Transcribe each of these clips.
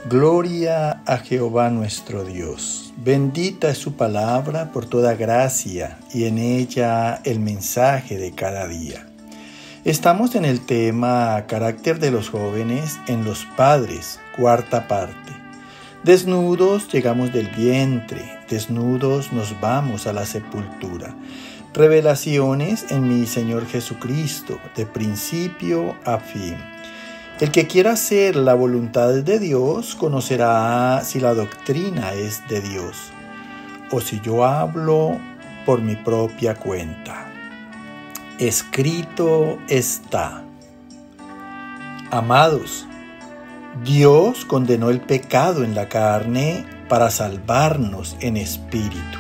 Gloria a Jehová nuestro Dios. Bendita es su palabra por toda gracia y en ella el mensaje de cada día. Estamos en el tema Carácter de los jóvenes en los padres, cuarta parte. Desnudos llegamos del vientre, desnudos nos vamos a la sepultura. Revelaciones en mi Señor Jesucristo, de principio a fin. El que quiera hacer la voluntad de Dios conocerá si la doctrina es de Dios o si yo hablo por mi propia cuenta. Escrito está. Amados, Dios condenó el pecado en la carne para salvarnos en espíritu,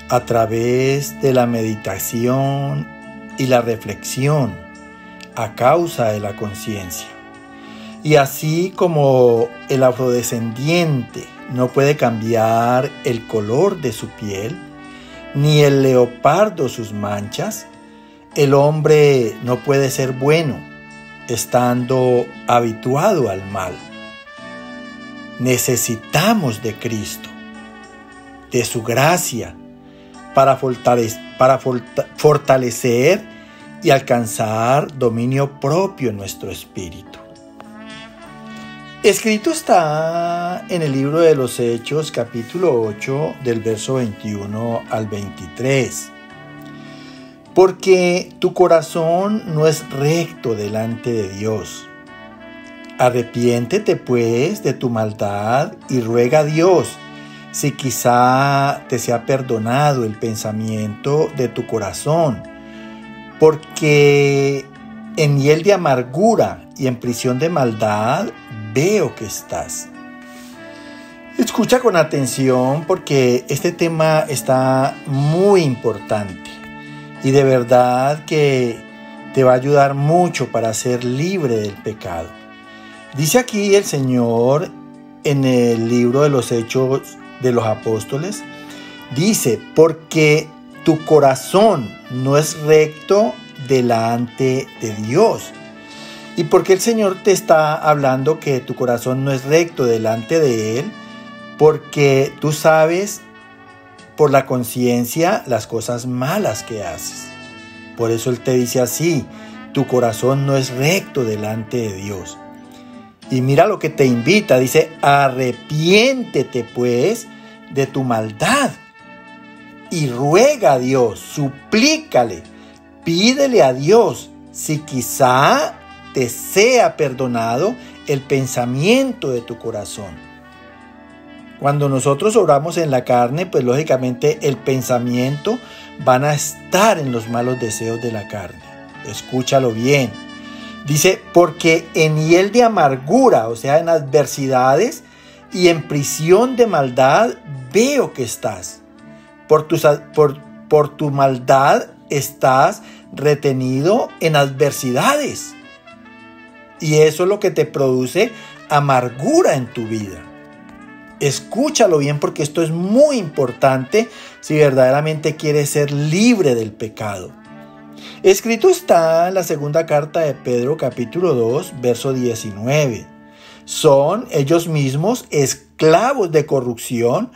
a través de la meditación y la reflexión a causa de la conciencia. Y así como el afrodescendiente no puede cambiar el color de su piel, ni el leopardo sus manchas, el hombre no puede ser bueno, estando habituado al mal. Necesitamos de Cristo, de su gracia, para fortalecer y alcanzar dominio propio en nuestro espíritu. Escrito está en el libro de los Hechos, capítulo 8, del verso 21 al 23. Porque tu corazón no es recto delante de Dios. Arrepiéntete pues de tu maldad y ruega a Dios si quizá te sea perdonado el pensamiento de tu corazón, porque en hiel de amargura y en prisión de maldad veo que estás. Escucha con atención porque este tema está muy importante y de verdad que te va a ayudar mucho para ser libre del pecado. Dice aquí el Señor en el libro de los Hechos de los Apóstoles, dice, porque tu corazón no es recto delante de Dios. ¿Y por qué el Señor te está hablando que tu corazón no es recto delante de Él? Porque tú sabes por la conciencia las cosas malas que haces. Por eso Él te dice así, tu corazón no es recto delante de Dios. Y mira lo que te invita, dice, arrepiéntete pues de tu maldad y ruega a Dios, suplícale, pídele a Dios si quizá te sea perdonado el pensamiento de tu corazón. Cuando nosotros oramos en la carne, pues lógicamente el pensamiento van a estar en los malos deseos de la carne. Escúchalo bien. Dice, porque en hiel de amargura, o sea, en adversidades y en prisión de maldad, veo que estás. Por tu maldad estás retenido en adversidades. Y eso es lo que te produce amargura en tu vida. Escúchalo bien porque esto es muy importante si verdaderamente quieres ser libre del pecado. Escrito está en la segunda carta de Pedro, capítulo 2, verso 19. Son ellos mismos esclavos de corrupción,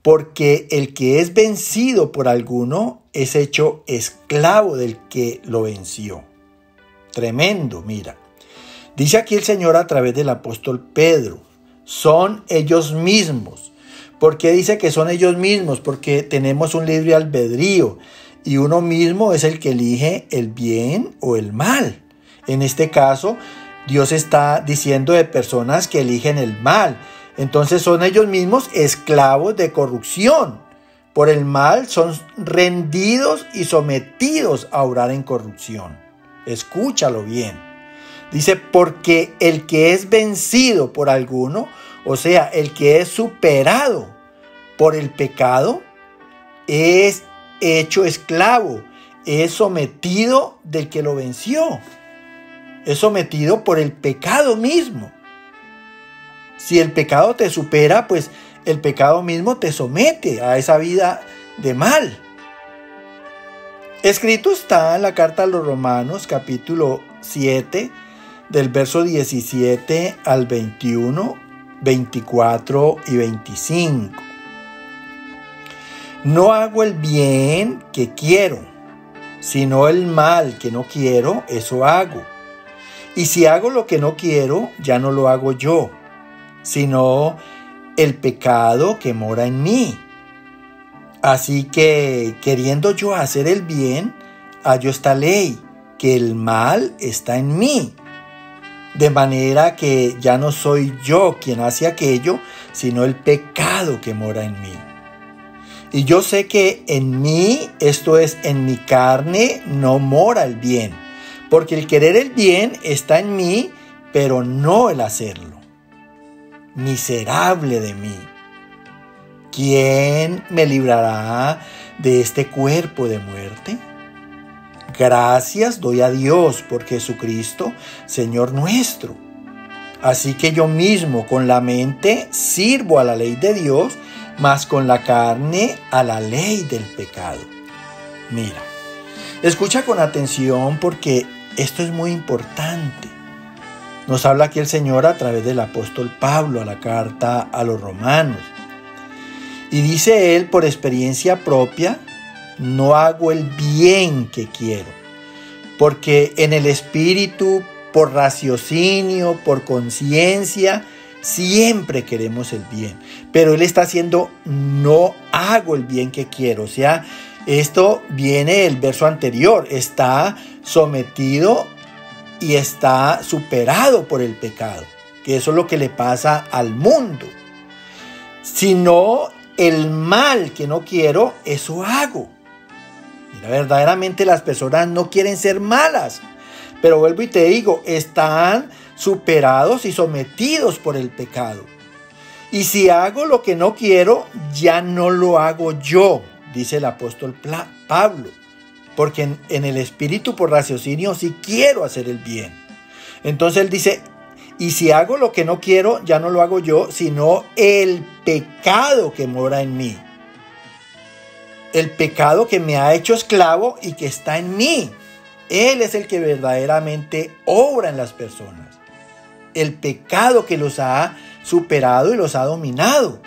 porque el que es vencido por alguno es hecho esclavo del que lo venció. Tremendo, mira. Dice aquí el Señor a través del apóstol Pedro, son ellos mismos. ¿Por qué dice que son ellos mismos? Porque tenemos un libre albedrío y uno mismo es el que elige el bien o el mal. En este caso, Dios está diciendo de personas que eligen el mal. Entonces son ellos mismos esclavos de corrupción. Por el mal son rendidos y sometidos a obrar en corrupción. Escúchalo bien. Dice, porque el que es vencido por alguno, o sea, el que es superado por el pecado, es hecho esclavo, es sometido del que lo venció. Es sometido por el pecado mismo. Si el pecado te supera, pues el pecado mismo te somete a esa vida de mal. Escrito está en la carta a los Romanos, capítulo 7, del verso 17 al 21, 24 y 25. No hago el bien que quiero, sino el mal que no quiero, eso hago. Y si hago lo que no quiero, ya no lo hago yo, sino el pecado que mora en mí. Así que, queriendo yo hacer el bien, hallo esta ley, que el mal está en mí. De manera que ya no soy yo quien hace aquello, sino el pecado que mora en mí. Y yo sé que en mí, esto es, en mi carne, no mora el bien. Porque el querer el bien está en mí, pero no el hacerlo. Miserable de mí. ¿Quién me librará de este cuerpo de muerte? Gracias doy a Dios por Jesucristo, Señor nuestro. Así que yo mismo con la mente sirvo a la ley de Dios, mas con la carne a la ley del pecado. Mira, escucha con atención porque esto es muy importante. Nos habla aquí el Señor a través del apóstol Pablo a la carta a los romanos. Y dice él, por experiencia propia, no hago el bien que quiero, porque en el espíritu, por raciocinio, por conciencia, siempre queremos el bien. Pero él está haciendo, no hago el bien que quiero. O sea, esto viene del verso anterior, está sometido y está superado por el pecado, que eso es lo que le pasa al mundo. Sino el mal que no quiero, eso hago. Mira, verdaderamente las personas no quieren ser malas, pero vuelvo y te digo, están superados y sometidos por el pecado. Y si hago lo que no quiero, ya no lo hago yo, dice el apóstol Pablo, porque en el espíritu por raciocinio sí quiero hacer el bien. Entonces él dice, y si hago lo que no quiero, ya no lo hago yo, sino el pecado que mora en mí. El pecado que me ha hecho esclavo y que está en mí. Él es el que verdaderamente obra en las personas. El pecado que los ha superado y los ha dominado.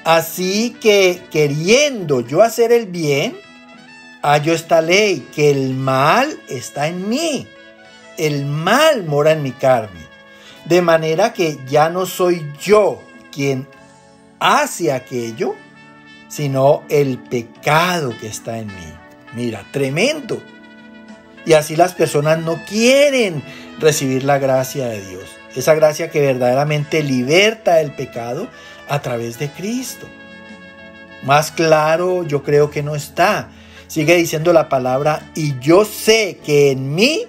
Así que queriendo yo hacer el bien, hallo esta ley, que el mal está en mí. El mal mora en mi carne. De manera que ya no soy yo quien hace aquello, sino el pecado que está en mí. Mira, tremendo. Y así las personas no quieren recibir la gracia de Dios. Esa gracia que verdaderamente liberta del pecado a través de Cristo. Más claro yo creo que no está. Sigue diciendo la palabra, y yo sé que en mí,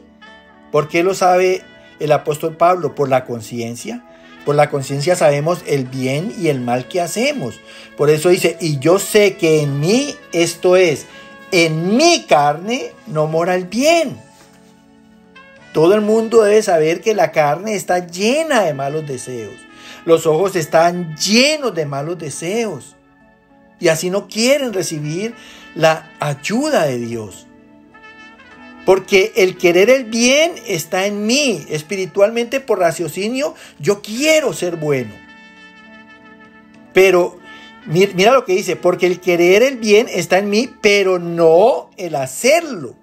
¿por qué lo sabe el apóstol Pablo? Por la conciencia. Por la conciencia sabemos el bien y el mal que hacemos. Por eso dice, y yo sé que en mí, esto es, en mi carne no mora el bien. Todo el mundo debe saber que la carne está llena de malos deseos. Los ojos están llenos de malos deseos. Y así no quieren recibir la ayuda de Dios. Porque el querer el bien está en mí. Espiritualmente por raciocinio yo quiero ser bueno. Pero mira lo que dice. Porque el querer el bien está en mí, pero no el hacerlo.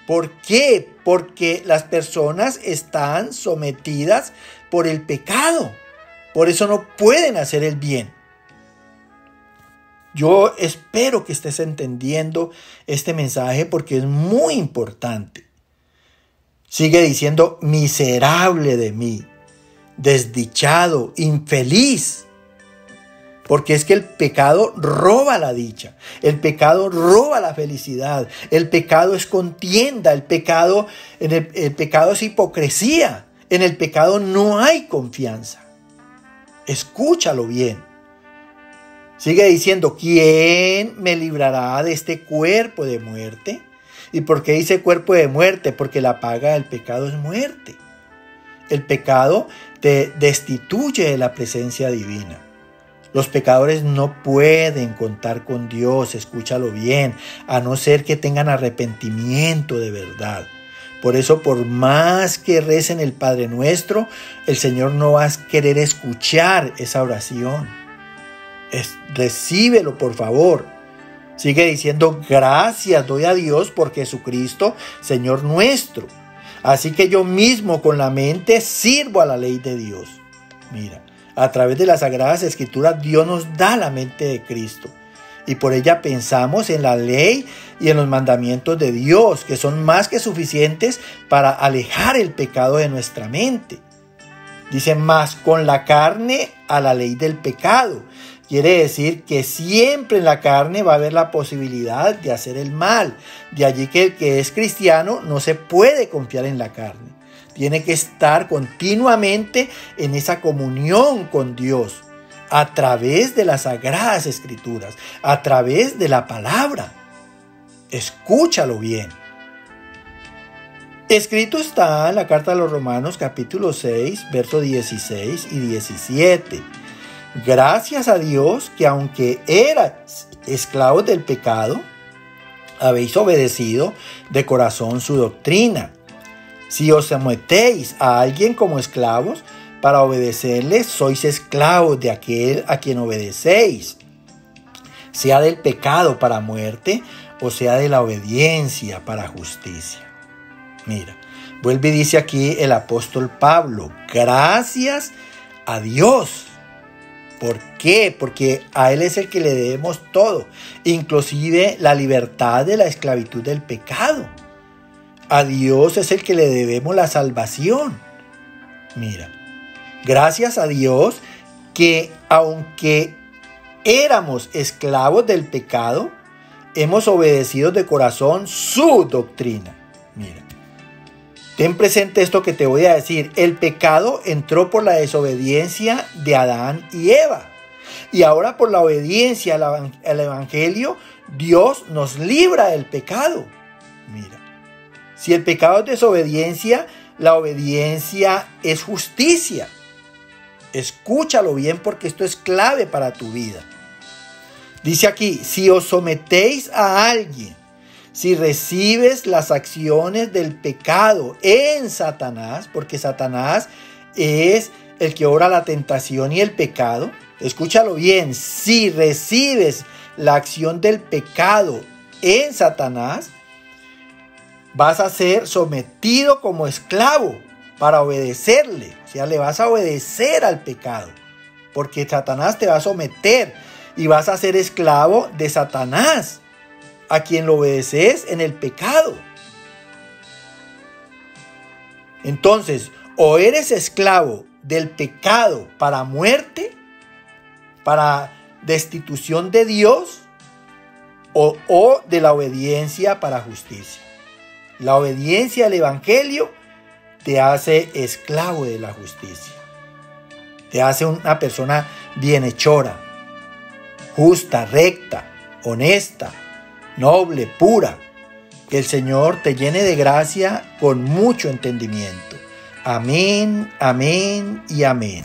¿Por qué? Porque las personas están sometidas por el pecado. Por eso no pueden hacer el bien. Yo espero que estés entendiendo este mensaje porque es muy importante. Sigue diciendo, miserable de mí, desdichado, infeliz. Porque es que el pecado roba la dicha, el pecado roba la felicidad, el pecado es contienda, el pecado es hipocresía, en el pecado no hay confianza. Escúchalo bien. Sigue diciendo, ¿quién me librará de este cuerpo de muerte? ¿Y por qué dice cuerpo de muerte? Porque la paga del pecado es muerte. El pecado te destituye de la presencia divina. Los pecadores no pueden contar con Dios, escúchalo bien, a no ser que tengan arrepentimiento de verdad. Por eso, por más que recen el Padre Nuestro, el Señor no va a querer escuchar esa oración. Recíbelo, por favor. Sigue diciendo, gracias doy a Dios por Jesucristo, Señor nuestro. Así que yo mismo con la mente sirvo a la ley de Dios. Mira, a través de las Sagradas Escrituras, Dios nos da la mente de Cristo. Y por ella pensamos en la ley y en los mandamientos de Dios, que son más que suficientes para alejar el pecado de nuestra mente. Dice, más con la carne a la ley del pecado. Quiere decir que siempre en la carne va a haber la posibilidad de hacer el mal. De allí que el que es cristiano no se puede confiar en la carne. Tiene que estar continuamente en esa comunión con Dios, a través de las Sagradas Escrituras, a través de la palabra. Escúchalo bien. Escrito está en la carta a los Romanos capítulo 6, versos 16 y 17. Gracias a Dios que aunque erais esclavos del pecado, habéis obedecido de corazón su doctrina. Si os sometéis a alguien como esclavos, para obedecerle, sois esclavos de aquel a quien obedecéis, sea del pecado para muerte o sea de la obediencia para justicia. Mira, vuelve y dice aquí el apóstol Pablo, gracias a Dios. ¿Por qué? Porque a Él es el que le debemos todo, inclusive la libertad de la esclavitud del pecado. A Dios es el que le debemos la salvación. Mira, gracias a Dios que aunque éramos esclavos del pecado, hemos obedecido de corazón su doctrina. Mira, ten presente esto que te voy a decir. El pecado entró por la desobediencia de Adán y Eva. Y ahora por la obediencia al Evangelio, Dios nos libra del pecado. Mira, si el pecado es desobediencia, la obediencia es justicia. Escúchalo bien porque esto es clave para tu vida. Dice aquí, si os sometéis a alguien, si recibes las acciones del pecado en Satanás, porque Satanás es el que obra la tentación y el pecado. Escúchalo bien, si recibes la acción del pecado en Satanás, vas a ser sometido como esclavo para obedecerle. O sea, le vas a obedecer al pecado, porque Satanás te va a someter y vas a ser esclavo de Satanás, a quien lo obedeces en el pecado. Entonces, o eres esclavo del pecado para muerte, para destitución de Dios, o de la obediencia para justicia. La obediencia al Evangelio te hace esclavo de la justicia. Te hace una persona bienhechora, justa, recta, honesta, noble, pura. Que el Señor te llene de gracia con mucho entendimiento. Amén, amén y amén.